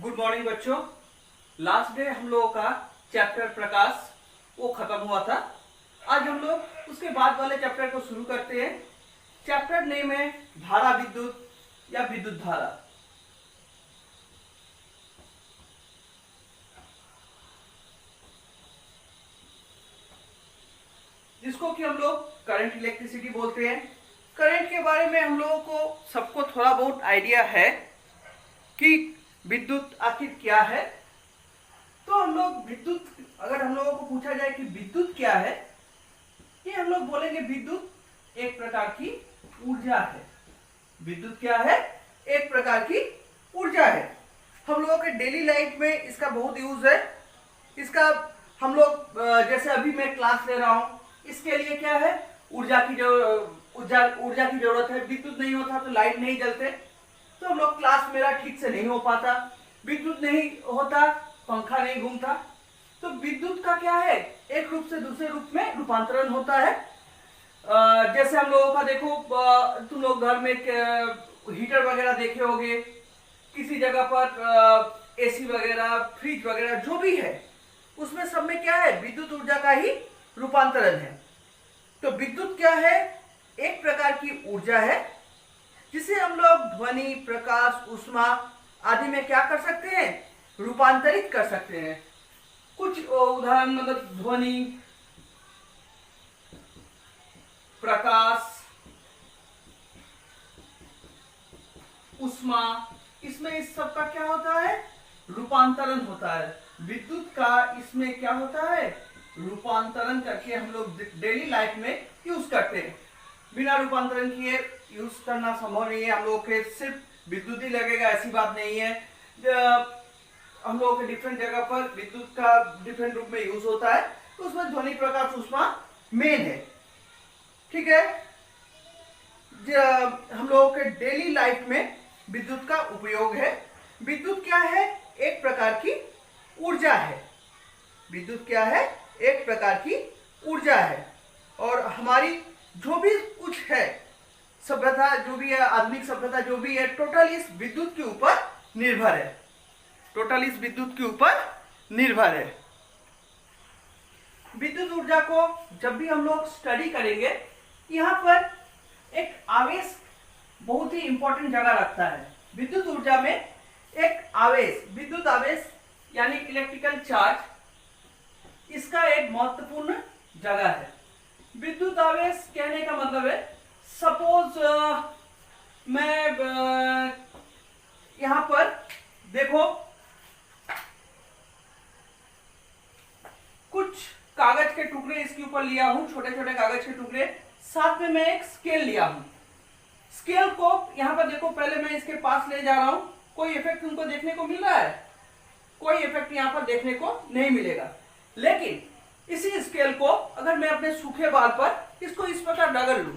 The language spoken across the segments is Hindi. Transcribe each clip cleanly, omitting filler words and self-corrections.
गुड मॉर्निंग बच्चों। लास्ट डे हम लोगों का चैप्टर प्रकाश वो खत्म हुआ था। आज हम लोग उसके बाद वाले चैप्टर को शुरू करते हैं। चैप्टर नेम है धारा विद्युत या विद्युत धारा। जिसको कि हम लोग करंट इलेक्ट्रिसिटी बोलते हैं। करंट के बारे में हम लोगों को सबको थोड़ा बहुत आइडिया है कि विद्युत आखिर क्या है। तो हम लोग विद्युत, अगर हम लोगों को पूछा जाए कि विद्युत क्या है, ये हम लोग बोलेंगे विद्युत एक प्रकार की ऊर्जा है। विद्युत क्या है? एक प्रकार की ऊर्जा है। हम लोगों के डेली लाइफ में इसका बहुत यूज है। इसका हम लोग जैसे अभी मैं क्लास ले रहा हूं, इसके लिए क्या है? ऊर्जा की जरूरत है। विद्युत नहीं होता तो लाइट नहीं जलते, तो हम लोग क्लास मेरा ठीक से नहीं हो पाता। विद्युत नहीं होता, पंखा नहीं घूमता। तो विद्युत का क्या है? एक रूप से दूसरे रूप में रूपांतरण होता है। जैसे हम लोगों का देखो, तुम लोग घर में हीटर वगैरह देखे होंगे, किसी जगह पर एसी वगैरह, फ्रिज वगैरह जो भी है, उसमें सब में क्या है? विद्युत ऊर्जा का ही रूपांतरण है। तो विद्युत क्या है? एक प्रकार की ऊर्जा है जिसे हम लोग ध्वनि, प्रकाश, ऊष्मा आदि में क्या कर सकते हैं? रूपांतरित कर सकते हैं। कुछ उदाहरण, मतलब ध्वनि, प्रकाश, ऊष्मा, इसमें इस सब का क्या होता है? रूपांतरण होता है। विद्युत का इसमें क्या होता है? रूपांतरण करके हम लोग डेली लाइफ में यूज करते हैं। बिना रूपांतरण किए यूज करना संभव नहीं है। हम लोग के सिर्फ विद्युत ही लगेगा ऐसी बात नहीं है। हम लोगों के डिफरेंट जगह पर विद्युत का डिफरेंट रूप में यूज होता है, तो उसमें ध्वनि, प्रकाश, ऊष्मा मेन है। ठीक है। हम लोगों के डेली लाइफ में विद्युत का उपयोग है। विद्युत क्या है? एक प्रकार की ऊर्जा है। विद्युत क्या है? एक प्रकार की ऊर्जा है। और हमारी जो भी कुछ है, सभ्यता जो भी है, आधुनिक सभ्यता जो भी है, टोटल इस विद्युत के ऊपर निर्भर है। टोटल इस विद्युत के ऊपर निर्भर है। विद्युत ऊर्जा को जब भी हम लोग स्टडी करेंगे, यहाँ पर एक आवेश बहुत ही इंपॉर्टेंट जगह रखता है। विद्युत ऊर्जा में एक आवेश, विद्युत आवेश यानी इलेक्ट्रिकल चार्ज, इसका एक महत्वपूर्ण जगह है। विद्युत आवेश कहने का मतलब है, सपोज मैं यहां पर देखो, कुछ कागज के टुकड़े इसके ऊपर लिया हूं, छोटे छोटे कागज के टुकड़े, साथ में मैं एक स्केल लिया हूं। स्केल को यहां पर देखो, पहले मैं इसके पास ले जा रहा हूं। कोई इफेक्ट तुमको देखने को मिल रहा है? कोई इफेक्ट यहां पर देखने को नहीं मिलेगा। लेकिन इसी स्केल को अगर मैं अपने सूखे बाल पर इसको इस प्रकार रगड़ लूं,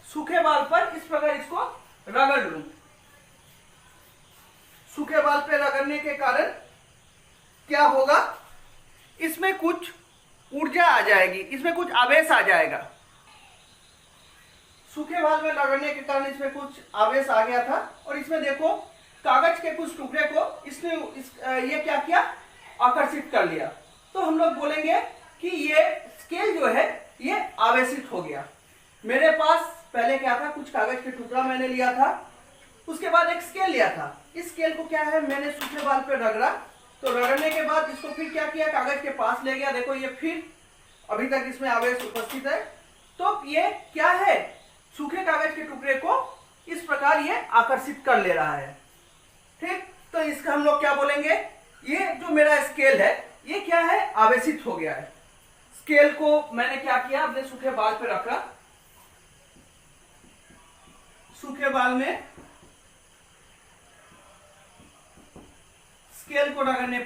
सूखे बाल पर इस प्रकार इसको रगड़ लूं, सूखे बाल पे रगड़ने के कारण क्या होगा? इसमें कुछ ऊर्जा आ जाएगी, इसमें कुछ आवेश आ जाएगा। सूखे बाल में रगड़ने के कारण इसमें कुछ आवेश आ गया था, और इसमें देखो कागज के कुछ टुकड़े को इसने ये क्या किया? आकर्षित कर लिया। तो हम लोग बोलेंगे कि ये स्केल जो है ये आवेशित हो गया। मेरे पास पहले क्या था? कुछ कागज के टुकड़ा मैंने लिया था, उसके बाद एक स्केल लिया था। इस स्केल को क्या है? मैंने सूखे बाल पे रगड़ा, तो रगड़ने के बाद इसको फिर क्या किया? कागज के पास ले गया। देखो ये फिर अभी तक इसमें आवेश उपस्थित है। तो ये क्या है? सूखे कागज के टुकड़े को इस प्रकार ये आकर्षित कर ले रहा है। ठीक, तो इसका हम लोग क्या बोलेंगे? ये जो मेरा स्केल है ये क्या है? आवेशित हो गया है। स्केल को मैंने क्या किया? अपने सूखे बाल पे रखा। सूखे बाल में स्केल को रगड़ने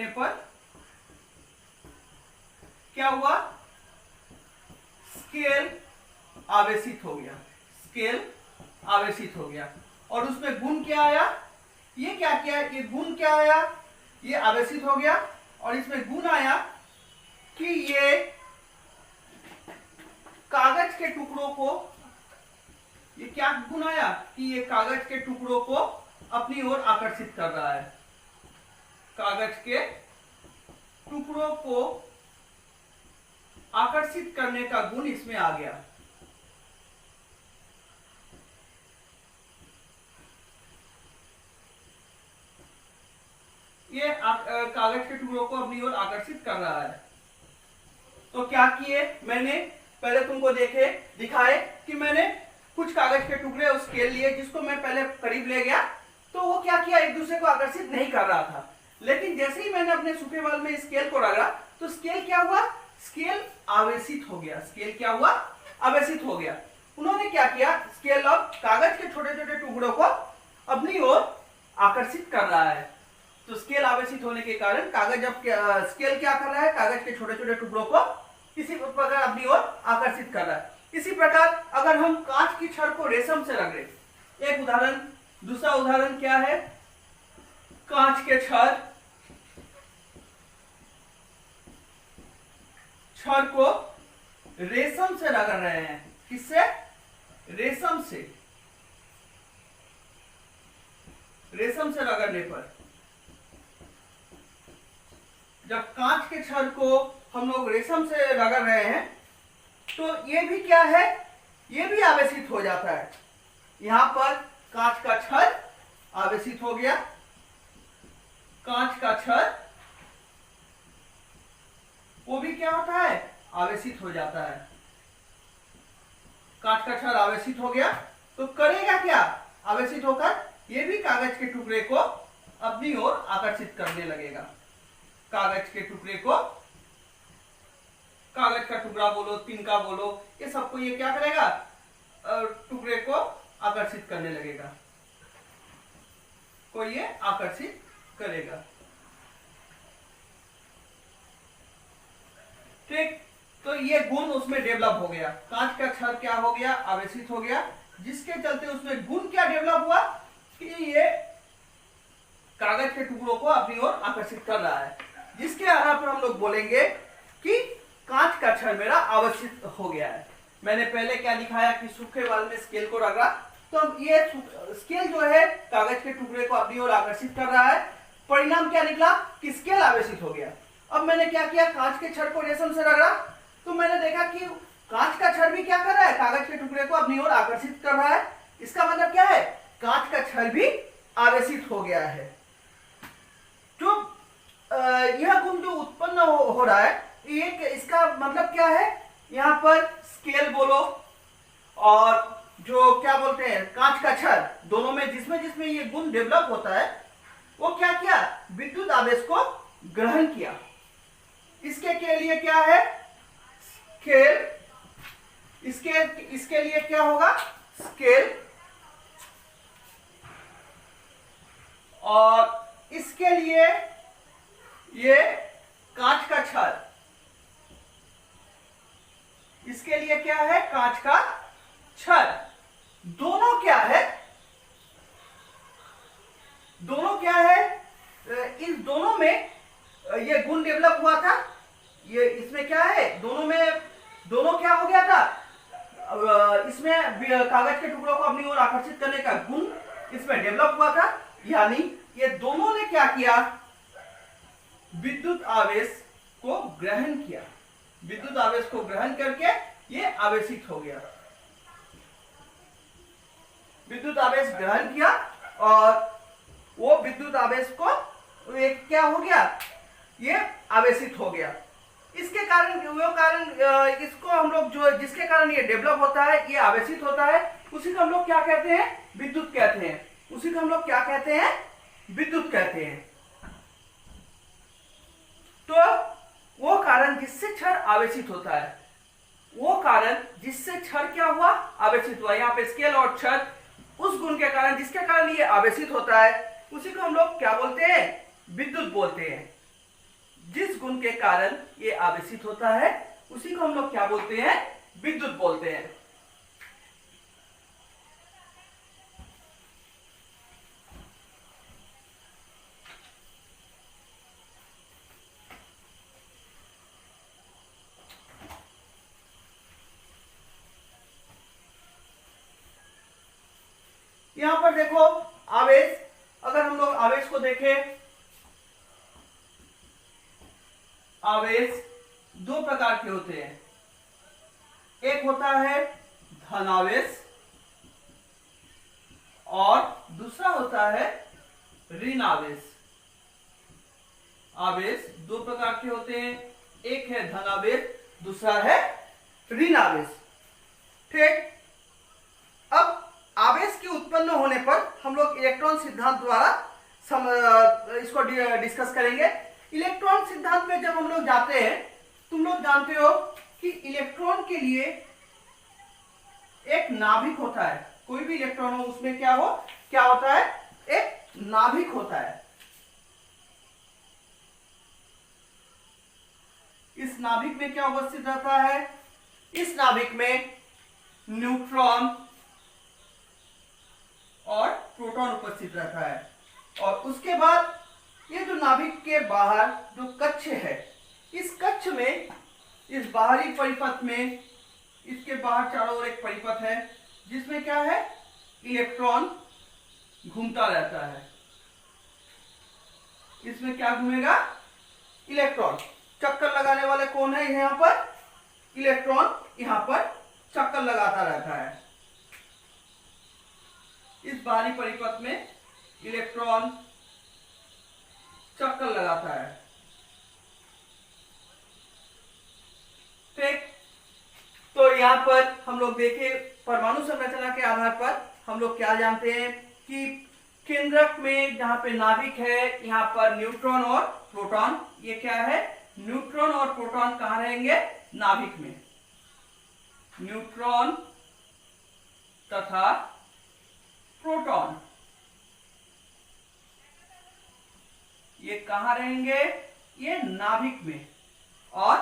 पर क्या हुआ? स्केल आवेशित हो गया। स्केल आवेशित हो गया। और उसमें गुण क्या आया? ये क्या किया? ये गुण क्या आया? ये आवेशित हो गया, और इसमें गुण आया कि ये कागज के टुकड़ों को ये क्या गुण आया कि ये कागज के टुकड़ों को अपनी ओर आकर्षित कर रहा है। कागज के टुकड़ों को आकर्षित करने का गुण इसमें आ गया। ये कागज के टुकड़ों को अपनी ओर आकर्षित कर रहा है। तो क्या किए, मैंने पहले तुमको दिखाए कि मैंने कुछ कागज के टुकड़े और स्केल लिए, जिसको मैं पहले करीब ले गया तो वो क्या किया, एक दूसरे को आकर्षित नहीं कर रहा था। लेकिन जैसे ही मैंने अपने सूखे बाल में स्केल को रगड़ा तो स्केल क्या हुआ, स्केल आवेशित हो गया। स्केल क्या हुआ, आवेशित हो गया। उन्होंने क्या किया, स्केल अब कागज के छोटे छोटे टुकड़ों को अपनी ओर आकर्षित कर रहा है। तो स्केल आवेशित होने के कारण कागज अब स्केल क्या कर रहा है, कागज के छोटे छोटे टुकड़ों को इसी प्रकार अपनी ओर आकर्षित कर रहा है। इसी प्रकार अगर हम कांच की छड़ को रेशम से रगड़े, एक उदाहरण, दूसरा उदाहरण क्या है, कांच के छड़ को रेशम से रगड़ रहे हैं। किससे, रेशम से। रेशम से रगड़ने पर जब कांच के छड़ को हम लोग रेशम से रगड़ रहे हैं तो ये भी क्या है, ये भी आवेशित हो जाता है। यहां पर कांच का छड़ आवेशित हो गया, कांच का छड़ वो भी क्या होता है, आवेशित हो जाता है। कांच का छड़ आवेशित हो गया तो करेगा क्या, आवेशित होकर ये भी कागज के टुकड़े को अपनी ओर आकर्षित करने लगेगा। कागज के टुकड़े को, कागज का टुकड़ा बोलो, तिनका बोलो, ये सबको ये क्या करेगा, टुकड़े को आकर्षित करने लगेगा, को ये आकर्षित करेगा। ठीक, तो ये गुण उसमें डेवलप हो गया। कांच का छड़ क्या हो गया, आवेशित हो गया, जिसके चलते उसमें गुण क्या डेवलप हुआ कि ये कागज के टुकड़ों को अपनी ओर आकर्षित कर रहा है। जिसके आधार पर हम लोग बोलेंगे कि कांच का छड़ मेरा आवेशित हो गया है। मैंने पहले क्या दिखाया कि सूखे बाल में स्केल को रगड़ा तो ये स्केल जो है कागज के टुकड़े को अपनी ओर आकर्षित कर रहा है। परिणाम क्या निकला कि स्केल आवेशित हो गया। अब मैंने क्या किया, कांच के छड़ को रेशम से रगड़ा तो मैंने देखा कि कांच का छड़ भी क्या कर रहा है, कागज के टुकड़े को अपनी ओर आकर्षित कर रहा है। इसका मतलब क्या है, कांच का छड़ भी आवेशित हो गया है। तो यह गुण जो उत्पन्न हो रहा है, एक इसका मतलब क्या है, यहां पर स्केल बोलो और जो क्या बोलते हैं कांच का छड़, दोनों में जिसमें ये गुण डेवलप होता है वो क्या किया, विद्युत आवेश को ग्रहण किया। इसके के लिए क्या है, स्केल, इसके लिए क्या होगा, स्केल, और इसके लिए ये कांच का छड़, इसके लिए क्या है, कांच का छड़। दोनों क्या है, दोनों क्या है, इस दोनों में ये गुण डेवलप हुआ था। ये इसमें क्या है, दोनों में, दोनों क्या हो गया था, इसमें कागज के टुकड़ों को अपनी ओर आकर्षित करने का गुण इसमें डेवलप हुआ था। यानी ये दोनों ने क्या किया, विद्युत आवेश को ग्रहण किया। विद्युत आवेश को ग्रहण करके ये आवेशित हो गया। विद्युत आवेश ग्रहण किया और वो विद्युत आवेश को एक क्या हो गया, ये आवेशित हो गया। इसके कारण वो कारण इसको हम लोग जो जिसके कारण ये डेवलप होता है, ये आवेशित होता है, उसी को हम लोग क्या कहते हैं, विद्युत कहते हैं। उसी को हम लोग क्या कहते हैं, विद्युत कहते हैं। तो वो कारण जिससे क्षण आवेशित होता है, वो कारण जिससे क्षण क्या हुआ, आवेशित हुआ। यहाँ पे स्केल और क्षण उस गुण के कारण जिसके कारण ये आवेशित होता है, उसी को हम लोग क्या बोलते हैं, विद्युत बोलते हैं। जिस गुण के कारण ये आवेशित होता है उसी को हम लोग क्या बोलते हैं, विद्युत बोलते हैं। यहां पर देखो आवेश, अगर हम लोग आवेश को देखें, आवेश दो प्रकार के होते हैं। एक होता है धनावेश और दूसरा होता है ऋण आवेश। आवेश दो प्रकार के होते हैं, एक है धनावेश, दूसरा है ऋण आवेश। ठीक, अब आवेश के उत्पन्न होने पर हम लोग इलेक्ट्रॉन सिद्धांत द्वारा इसको डिस्कस करेंगे। इलेक्ट्रॉन सिद्धांत में जब हम लोग जाते हैं, तुम लोग जानते हो कि इलेक्ट्रॉन के लिए एक नाभिक होता है। कोई भी इलेक्ट्रॉन हो उसमें क्या होता है, एक नाभिक होता है। इस नाभिक में क्या उपस्थित रहता है, इस नाभिक में न्यूट्रॉन और प्रोटॉन उपस्थित रहता है। और उसके बाद ये जो नाभिक के बाहर जो कक्ष है, इस कक्ष में, इस बाहरी परिपथ में, इसके बाहर चारों ओर एक परिपथ है जिसमें क्या है, इलेक्ट्रॉन घूमता रहता है। इसमें क्या घूमेगा, इलेक्ट्रॉन। चक्कर लगाने वाले कौन है, यहां पर इलेक्ट्रॉन यहां पर चक्कर लगाता रहता है। इस बाहरी परिपथ में इलेक्ट्रॉन चक्कर लगाता है। ठीक, तो यहां पर हम लोग देखें, परमाणु संरचना के आधार पर हम लोग क्या जानते हैं कि केंद्रक में जहां पे नाभिक है, यहां पर न्यूट्रॉन और प्रोटॉन, ये क्या है, न्यूट्रॉन और प्रोटॉन कहां रहेंगे, नाभिक में। न्यूट्रॉन तथा प्रोटॉन ये कहां रहेंगे, ये नाभिक में। और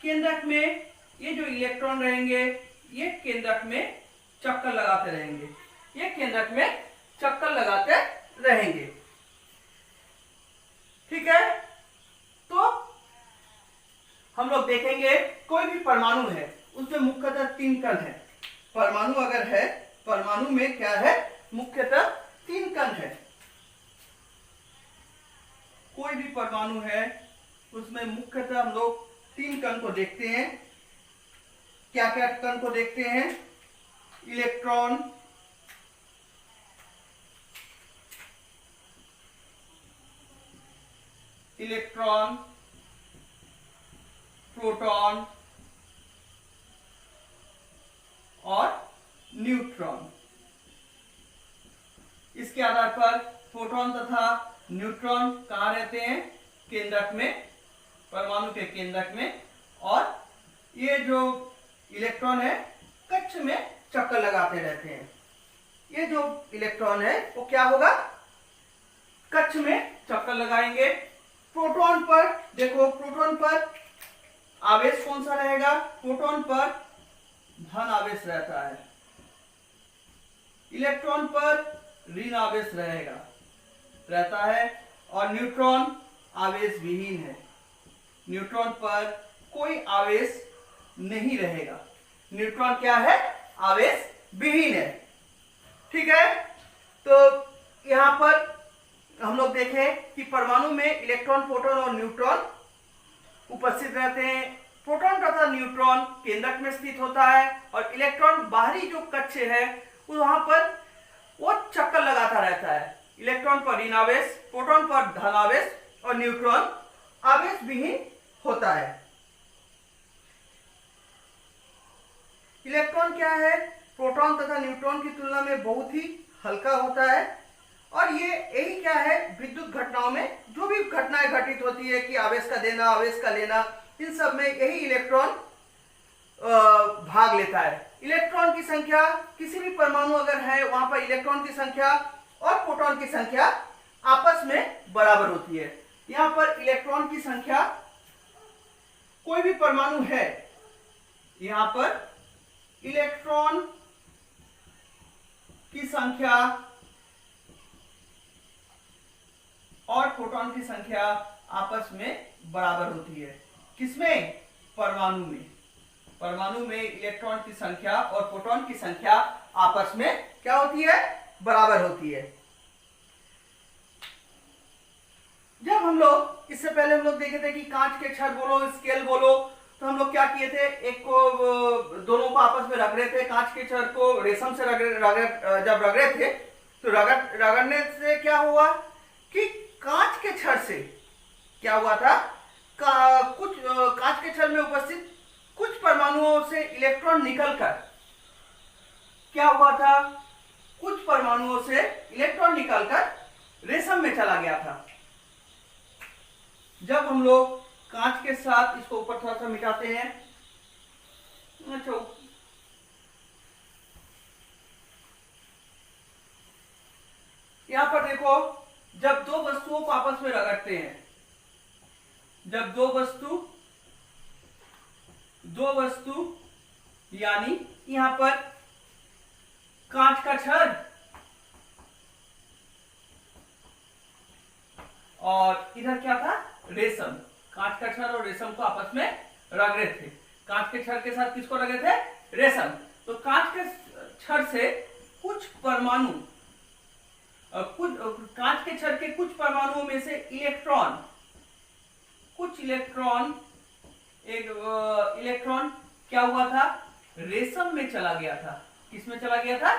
केंद्रक में ये जो इलेक्ट्रॉन रहेंगे, ये केंद्रक में चक्कर लगाते रहेंगे, ये केंद्रक में चक्कर लगाते रहेंगे। ठीक है, तो हम लोग देखेंगे कोई भी परमाणु है उसमें मुख्यतः 3 कण है। परमाणु अगर है, परमाणु में क्या है, मुख्यतः 3 कण है। कोई भी परमाणु है उसमें मुख्यतः हम लोग 3 कण को देखते हैं। क्या क्या कण को देखते हैं, इलेक्ट्रॉन, प्रोटॉन और न्यूट्रॉन। इसके आधार पर प्रोटॉन तथा न्यूट्रॉन कहां रहते हैं, केंद्रक में, परमाणु के केंद्रक में। और ये जो इलेक्ट्रॉन है कक्ष में चक्कर लगाते रहते हैं। ये जो इलेक्ट्रॉन है वो क्या होगा, कक्ष में चक्कर लगाएंगे। प्रोटॉन पर देखो, प्रोटॉन पर आवेश कौन सा रहेगा, प्रोटॉन पर धन आवेश रहता है, इलेक्ट्रॉन पर ऋण आवेश रहता है। और न्यूट्रॉन आवेश विहीन है, न्यूट्रॉन पर कोई आवेश नहीं रहेगा। न्यूट्रॉन क्या है, आवेश विहीन है। ठीक है, तो यहां पर हम लोग देखें कि परमाणु में इलेक्ट्रॉन, प्रोटॉन और न्यूट्रॉन उपस्थित रहते हैं। प्रोटॉन तथा न्यूट्रॉन केंद्रक में स्थित होता है और इलेक्ट्रॉन बाहरी जो कक्ष है वहां पर वो चक्कर लगाता रहता है। इलेक्ट्रॉन पर ऋण आवेश, प्रोटॉन पर धन आवेश और न्यूट्रॉन आवेश विहीन होता है। इलेक्ट्रॉन क्या है, प्रोटॉन तथा न्यूट्रॉन की तुलना में बहुत ही हल्का होता है। और ये यही क्या है, विद्युत घटनाओं में जो भी घटनाएं घटित होती है कि आवेश का देना, आवेश का लेना, इन सब में यही इलेक्ट्रॉन भाग लेता है। इलेक्ट्रॉन की संख्या, किसी भी परमाणु अगर है वहां पर इलेक्ट्रॉन की संख्या और प्रोटॉन की संख्या आपस में बराबर होती है। यहां पर इलेक्ट्रॉन की संख्या, कोई भी परमाणु है, यहां पर इलेक्ट्रॉन की संख्या और प्रोटॉन की संख्या आपस में बराबर होती है। किसमें, परमाणु में। परमाणु में इलेक्ट्रॉन की संख्या और प्रोटॉन की संख्या आपस में क्या होती है, बराबर होती है। जब हम लोग इससे पहले हम लोग देखे थे कि कांच के छड़ बोलो स्केल बोलो, तो हम लोग क्या किए थे, एक को दोनों को आपस में रगड़ रहे थे, कांच के छड़ को रेशम से जब रगड़े थे तो रगड़ने से क्या हुआ कि कांच के छड़ से क्या हुआ था, कुछ कांच के छड़ में उपस्थित कुछ परमाणुओं से इलेक्ट्रॉन निकलकर क्या हुआ था, कुछ परमाणुओं से इलेक्ट्रॉन निकलकर रेशम में चला गया था। जब हम लोग कांच के साथ इसको ऊपर थोड़ा सा मिटाते हैं, अच्छा यहां पर देखो, जब दो वस्तुओं को आपस में रगड़ते हैं, जब दो वस्तु यानी यहां पर कांच का छड़ और इधर क्या था, रेशम, कांच का छड़ और रेशम को आपस में रगड़े थे। कांच के छड़ के साथ किसको रगड़े थे, रेशम। तो कांच के छड़ से कुछ परमाणु, कांच के छड़ के कुछ परमाणुओं में से कुछ इलेक्ट्रॉन क्या हुआ था, रेशम में चला गया था। किस में चला गया था,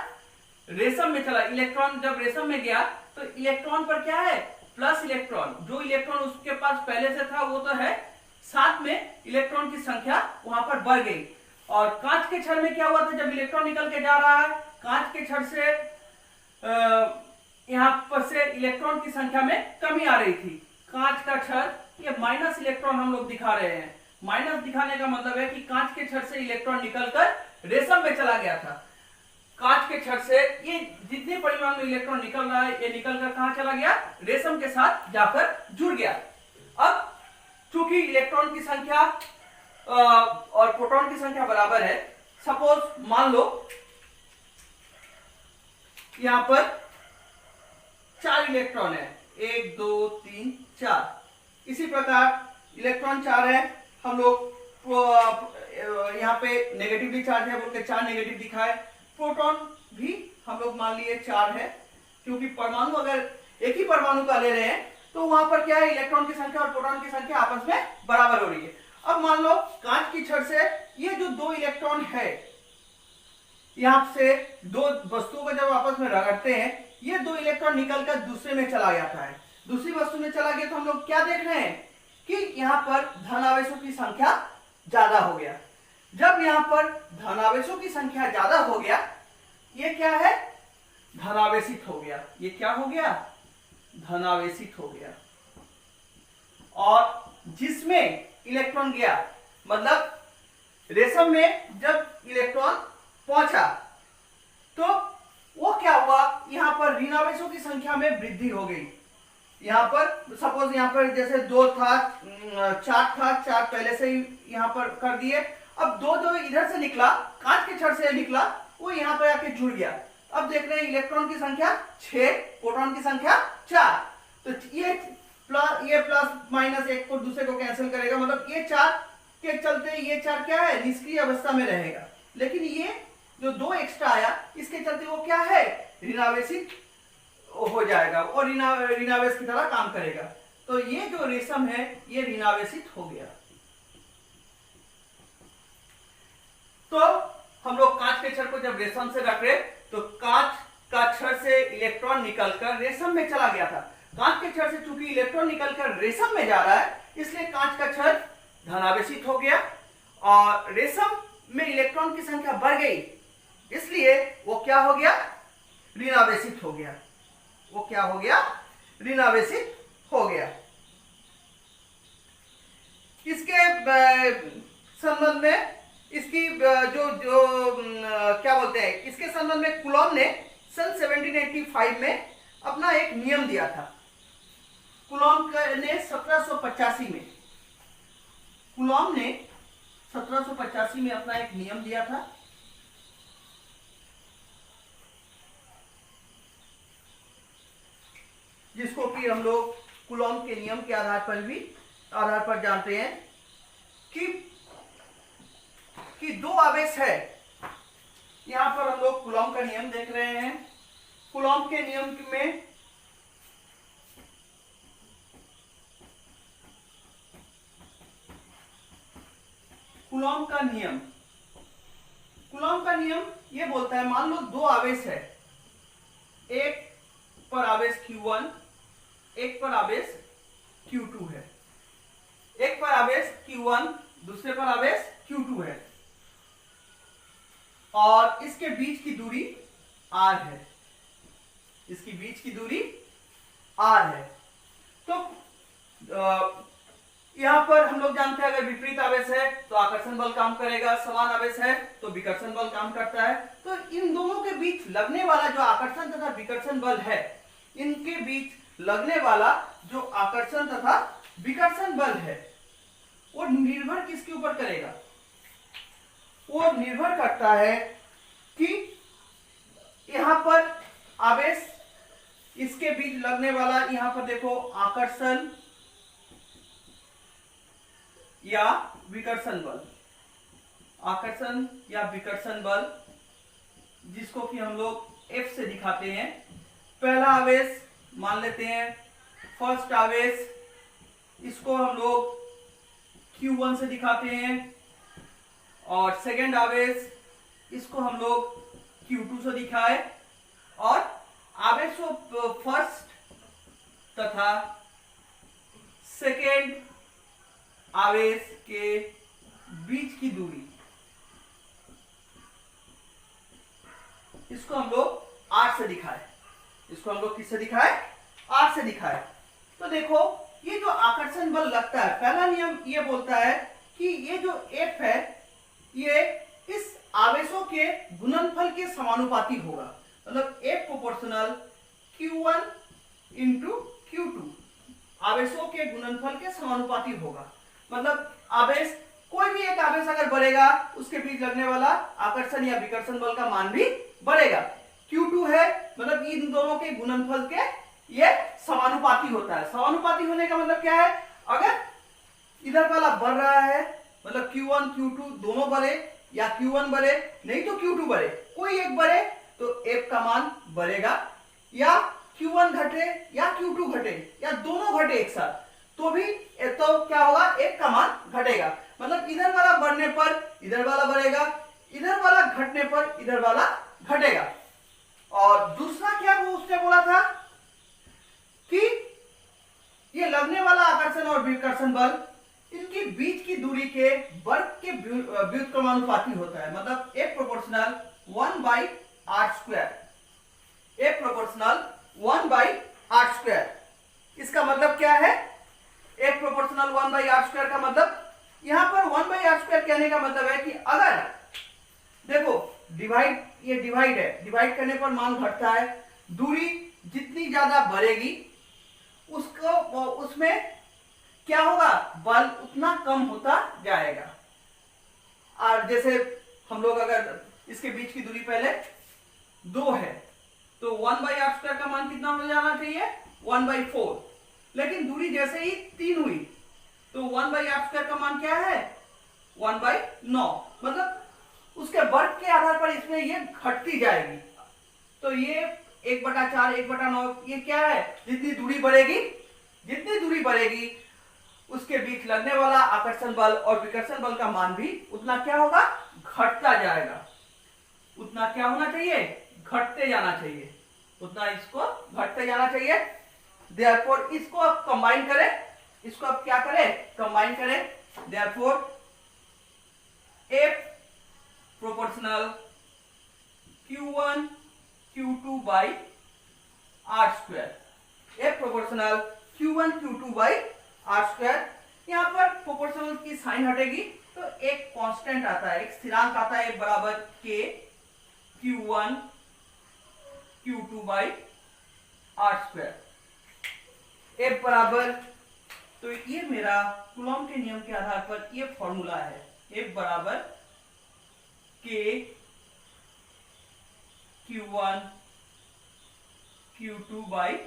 रेशम में चला। इलेक्ट्रॉन जब रेशम में गया तो इलेक्ट्रॉन पर क्या है, प्लस इलेक्ट्रॉन। जो इलेक्ट्रॉन उसके पास पहले से था वो तो है, साथ में इलेक्ट्रॉन की संख्या वहां पर बढ़ गई। और कांच के छड़ में क्या हुआ था, जब इलेक्ट्रॉन निकल के जा रहा है, कांच के छड़ से यहां पर से इलेक्ट्रॉन की संख्या में कमी आ रही थी। कांच का छड़, ये माइनस इलेक्ट्रॉन हम लोग दिखा रहे हैं। माइनस दिखाने का मतलब है कि कांच के छड़ से इलेक्ट्रॉन निकलकर रेशम में चला गया था। कांच के छड़ से ये जितने परिमाण में इलेक्ट्रॉन निकल रहा है, ये निकलकर कहां चला गया, रेशम के साथ जाकर जुड़ गया। अब चूंकि इलेक्ट्रॉन की संख्या और प्रोटॉन की संख्या बराबर है, सपोज मान लो यहां पर 4 इलेक्ट्रॉन है, 1 2 3 4। इसी प्रकार इलेक्ट्रॉन 4 है, हम लोग यहाँ पे नेगेटिवली चार्ज है बोल के 4 नेगेटिव दिखाए। प्रोटॉन भी हम लोग मान लिए 4 है, क्योंकि परमाणु अगर एक ही परमाणु का ले रहे हैं तो वहां पर क्या है, इलेक्ट्रॉन की संख्या और प्रोटॉन की संख्या आपस में बराबर हो रही है। अब मान लो कांच की छड़ से ये जो 2 इलेक्ट्रॉन है, यहां से दो वस्तुओं को जब आपस में रगड़ते हैं, ये 2 इलेक्ट्रॉन निकलकर दूसरे में चला जाता है, दूसरी वस्तु में चला गया। तो हम लोग क्या देख रहे हैं कि यहां पर धनावेशों की संख्या ज्यादा हो गया। जब यहां पर धनावेशों की संख्या ज्यादा हो गया, ये क्या है, धनावेशित हो गया। ये क्या हो गया, धनावेशित हो गया। और जिसमें इलेक्ट्रॉन गया, मतलब रेशम में जब इलेक्ट्रॉन पहुंचा तो वो क्या हुआ, यहां पर ऋणावेशों की संख्या में वृद्धि हो गई। यहां पर सपोज यहां पर जैसे 2 था, 4 था, 4 पहले से ही यहां पर कर दिए। अब 2 जो इधर से निकला, कांच के छड़ से निकला, वो यहां पर आके जुड़ गया। अब देख रहे हैं इलेक्ट्रॉन की संख्या 6, प्रोटॉन की संख्या 4। तो ये प्लस माइनस एक को दूसरे को कैंसिल करेगा, मतलब ये 4 के चलते ये 4 क्या है, निष्क्रिय अवस्था में रहेगा। लेकिन ये जो 2 एक्स्ट्रा आया, इसके चलते वो क्या है, ऋणावेशित हो जाएगा और ऋणावेश की तरह काम करेगा। तो ये जो रेशम है ये ऋणावेशित हो गया। तो हम लोग कांच के छड़ को जब रेशम से रख रहे तो कांच का छड़ से इलेक्ट्रॉन निकलकर रेशम में चला गया था। कांच के छड़ से चूंकि इलेक्ट्रॉन निकलकर रेशम में जा रहा है, इसलिए कांच का छड़ धनावेशित हो गया और रेशम में इलेक्ट्रॉन की संख्या बढ़ गई, इसलिए वो क्या हो गया, ऋणावेशित हो गया। वो क्या हो गया, ऋणावेशित हो गया। इसके संबंध में इसकी क्या बोलते हैं, इसके संबंध में कूलॉम ने सन 1785 में अपना एक नियम दिया था। कूलॉम ने 1785 में, कूलॉम ने 1785 में अपना एक नियम दिया था। जिसको कि हम लोग कूलॉम के नियम के आधार पर जानते हैं कि 2 आवेश है। यहां पर हम लोग कूलॉम का नियम देख रहे हैं कूलॉम के नियम में कूलॉम का नियम ये बोलता है, मान लो दो आवेश है, एक पर आवेश Q1, एक पर आवेश Q2 है। एक पर आवेश Q1, दूसरे पर आवेश Q2 है, और इसके बीच की दूरी R है। इसकी बीच की दूरी R है। तो यहां पर हम लोग जानते हैं, अगर विपरीत आवेश है तो आकर्षण बल काम करेगा, समान आवेश है तो विकर्षण बल काम करता है। तो इन दोनों के बीच लगने वाला जो आकर्षण तथा विकर्षण बल है, इनके बीच लगने वाला जो आकर्षण तथा विकर्षण बल है, वो निर्भर किसके ऊपर करेगा? वो निर्भर करता है कि यहां पर आवेश, इसके बीच लगने वाला, यहां पर देखो आकर्षण या विकर्षण बल, आकर्षण या विकर्षण बल, जिसको कि हम लोग F से दिखाते हैं। पहला आवेश मान लेते हैं, फर्स्ट आवेश, इसको हम लोग Q1 से दिखाते हैं, और सेकेंड आवेश, इसको हम लोग Q2 से दिखाए, और आवेशों फर्स्ट तथा सेकेंड आवेश के बीच की दूरी, इसको हम लोग R से दिखाए। इसको हम लोग किससे दिखाए? R से दिखाए। तो देखो, ये जो आकर्षण बल लगता है, पहला नियम ये बोलता है कि ये जो F है, ये इस आवेशों के गुणनफल के समानुपाती होगा। मतलब F proportional Q1 into Q2, आवेशों के गुणनफल के समानुपाती होगा। मतलब आवेश, कोई भी एक आवेश अगर बढ़ेगा, उसके बीच लगने वाला आकर्षण या विकर्षण बल का मान भी बढ़ेगा। Q2 है, मतलब इन दोनों के गुणनफल के ये समानुपाती होता है। समानुपाती होने का मतलब क्या है? अगर इधर वाला बढ़ रहा है, मतलब Q1 Q2 दोनों बढ़े, या Q1 बढ़े, नहीं तो Q2 बढ़े, कोई एक बढ़े तो F का मान बढ़ेगा, या Q1 घटे या Q2 घटे, या दोनों घटे एक साथ, तो भी तो क्या होगा? F का मान घटेगा। मतलब इधर वाला बढ़ने पर इधर वाला बढ़ेगा, इधर वाला घटने पर इधर वाला घटेगा। और दूसरा क्या वो उसने बोला था कि ये लगने वाला आकर्षण और विकर्षण बल, इनके बीच की दूरी के वर्ग के व्युत्क्रमानुपाती होता है। मतलब F proportional 1/r², F proportional 1/r²। इसका मतलब क्या है? F प्रोपोर्शनल 1/r² का मतलब, यहां पर 1/r² कहने का मतलब है कि अगर देखो डिवाइड, ये डिवाइड है, डिवाइड करने पर मान घटता है, दूरी जितनी ज्यादा बढ़ेगी उसको, उसमें क्या होगा? बल उतना कम होता जाएगा। और जैसे हम लोग अगर इसके बीच की दूरी पहले 2 है, तो 1/r² का मान कितना हो जाना चाहिए? 1/4। लेकिन दूरी जैसे ही 3 हुई तो 1/r² का मान क्या है? 1/9। मतलब उसके वर्ग के आधार पर इसमें ये घटती जाएगी। तो ये 1/4, 1/9, ये क्या है? जितनी दूरी बढ़ेगी उसके बीच लगने वाला आकर्षण बल और विकर्षण बल का मान भी उतना क्या होगा? घटता जाएगा। उतना क्या होना चाहिए? घटते जाना चाहिए। उतना इसको घटते जाना चाहिए। देयरफॉर इसको अब कंबाइन करें, इसको अब क्या करें? कंबाइन करें। Therefore F proportional Q1 Q2/r², F proportional Q1 Q2/r²। यहां पर प्रोपोर्शनल की साइन हटेगी तो एक कांस्टेंट आता है, एक स्थिरांक आता है, बराबर K Q1 Q2/r²। F बराबर, तो ये मेरा कूलॉम के नियम के आधार पर ये फॉर्मूला है। F बराबर K Q1 Q2/r²।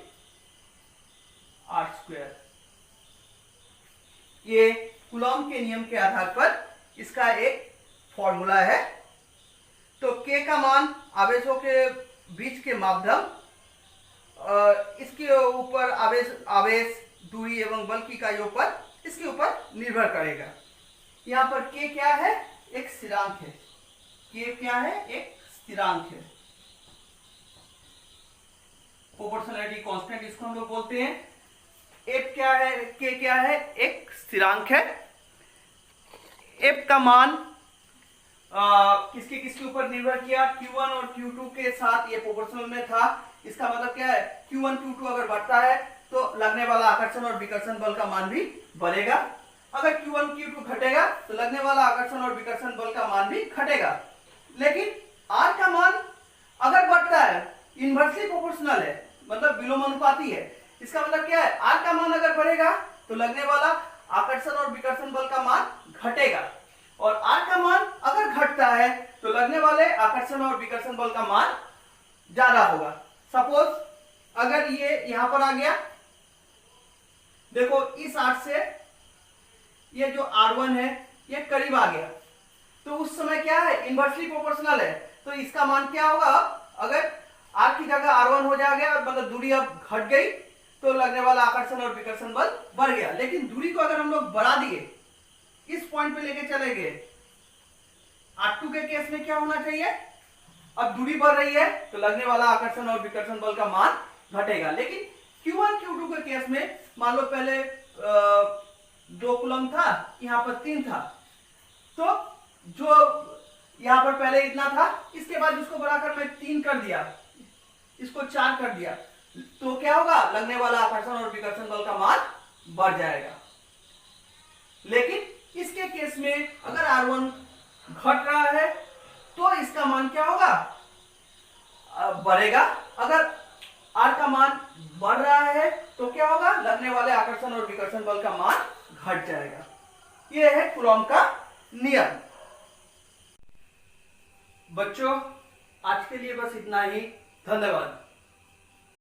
ये कूलॉम के नियम के आधार पर इसका एक फॉर्मूला है। तो K का मान आवेशों के बीच के मापदंड इसके ऊपर आवेश आवेश दूरी एवं बल की इकाइयों पर इसके ऊपर निर्भर करेगा। यहाँ पर k क्या है? एक स्थिरांक है। k क्या है? एक स्थिरांक है। प्रोपोर्शनैलिटी कांस्टेंट इसको हम लोग बोलते हैं। f क्या है? k क्या है? एक स्थिरांक है। f का मान किसके किसके ऊपर निर्भर किया? Q1 और Q2 के साथ ये प्रोपोर्शनल में था। इसका मतलब क्या है? Q1 Q2 अगर बढ़ता है तो लगने वाला आकर्षण और विकर्षण बल का मान भी बढ़ेगा। अगर Q1 Q2 घटेगा तो लगने वाला आकर्षण और विकर्षण बल का मान भी घटेगा। लेकिन R का मान अगर बढ़ता है, इनवर्सली प्रोपोर्शनल है, मतलब विलोमानुपाती है। इसका मतलब क्या है? R का मान अगर बढ़ेगा तो लगने वाला आकर्षण और विकर्षण बल का मान घटेगा, और R का मान अगर घटता है तो लगने वाले आकर्षण और विकर्षण बल का मान ज्यादा होगा। सपोज अगर ये यहां पर आ गया, देखो इस R से ये जो R1 है ये करीब आ गया, तो उस समय क्या है? इनवर्सली प्रोपोर्शनल है, तो इसका मान क्या होगा? अगर R की जगह R1 हो जाएगा, मतलब दूरी अब घट गई, तो लगने वाला आकर्षण और विकर्षण बल बढ़ गया। लेकिन दूरी को अगर हम लोग बढ़ा दिए, इस पॉइंट पे लेके चले गए, R2 के केस में क्या होना चाहिए? अब दूरी बढ़ रही है तो लगने वाला आकर्षण और विकर्षण बल का मान घटेगा। लेकिन Q1 Q2 के केस में मान लो पहले 2 कूलम था, यहाँ पर 3 था, तो जो यहाँ पर पहले इतना था, इसके बाद इसको बढ़ाकर मैं 3 कर दिया, इसको 4 कर दिया, तो क्या होगा? लगने वाला आकर्षण और विकर्षण बल का मान बढ़ जाएगा। लेकिन इसके केस में अगर R1 घट रहा है तो इसका मान क्या होगा? बढ़ेगा। अगर R का मान बढ़ रहा है तो क्या होगा? लगने वाले आकर्षण और विकर्षण बल का मान घट जाएगा। यह है कूलॉम का नियम। बच्चों, आज के लिए बस इतना ही। धन्यवाद।